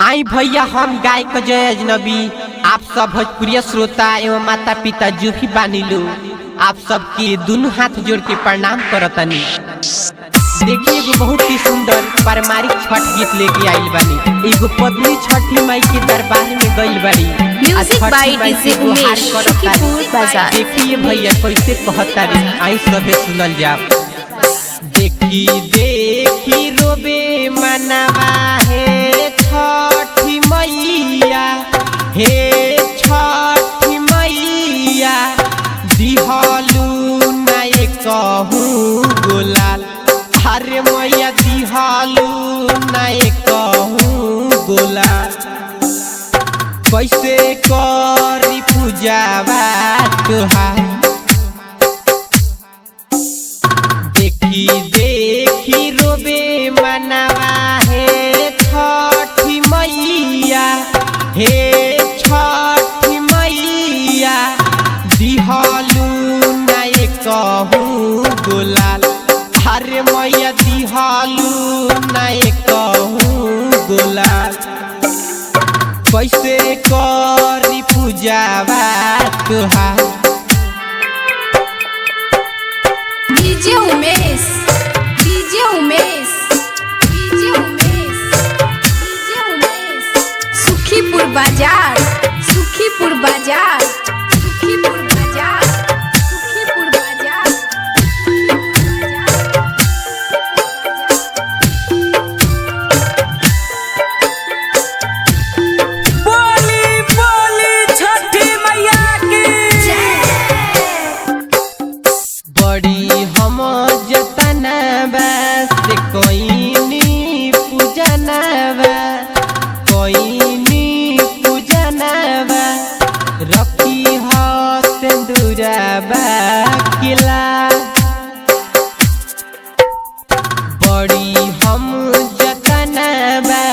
आई भैया हम गायक जय अजनबी आप सब भोजपुरी श्रोता एवं माता पिता जो भी बानी लो आप सबके दोनों हाथ जोड़ के प्रणाम करतनी। देखिए एगो बहुत ही सुंदर पारंपरिक छठ गीत लेके आइल बानी। एगो पत्नी छठी माई के दरबार में गइल बाड़ी। देखिए भैया कैसे कहतारी आई सबे सुनल जाओ। देखी देखी रोबे मनवा है छठी मैया, हे छठी मैया दिहालू नाय कहूँ गुलाल। हरे मैया दिहालू नाय कहूँ गुलाल। कैसे करी पूजावा तुहार। देखी देखी रोबे मनवा है छठी मैया, हे छठी मैया दिहालू नाय कहूँ गुलाल। हरे मैया दिहालू नाय कहूँ गुलाल। कैसे करी पूजावा तुहार। DJ Umesh, DJ Umesh, DJ Umesh, DJ Umesh. Sukhipur बाजार, सुखीपुर बाजार, सुखीपुर बाजार, सुखीपुर बाजार। बोली बोली छठी मैया की बड़ी हम जतनवा से कोइनी पूजनवा, कोइनी पूजनवा रखी हो सिंदूरवा किला। बड़ी हम जतनवा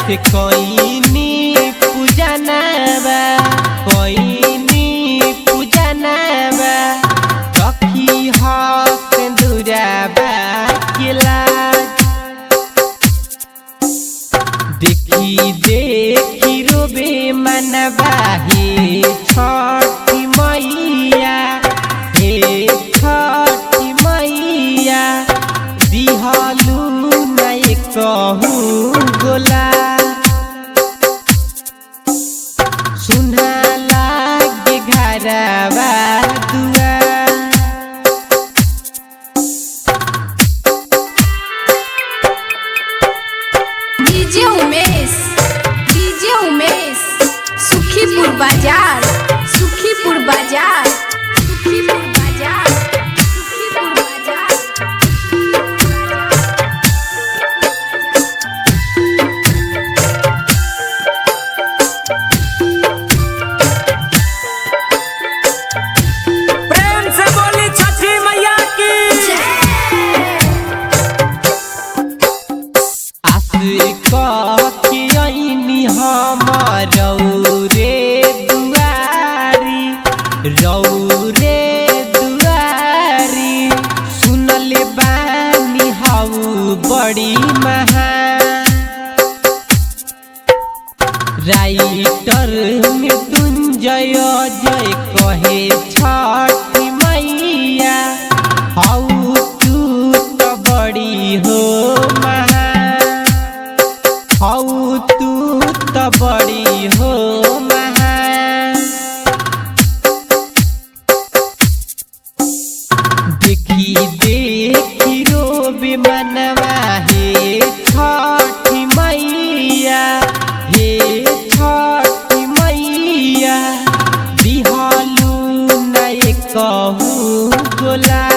से कोइनी पूजनवा, कोइनी पूजनवा रखी हो सिंदूरवा किला। देखी देखी रोबे मनवा हे छठी मैया, हे छठी मैया दिहालू नाय कहूँ गुलाल। सुना लागे घरवा दुआर। DJ Umesh, DJ Umesh. सुखीपुर बाजार, सुखीपुर बाजार, सुखीपुर बाजार, सुखीपुर बाजार। प्रेम से बोली छठी मैया की आईनी हम रौरे दुआरी, रौरे दुआरी सुनले बानी हाउ बड़ी महान। राइटर मृत्युंजय जय कहे छठी मैया हाउ तू तो बड़ी हो महान, हाउ तू तो बड़ी हो महान। देखी देखी रोबे मनवा है छठी मैया, हे छठी मैया दिहालू नाय कहूँ गुलाल।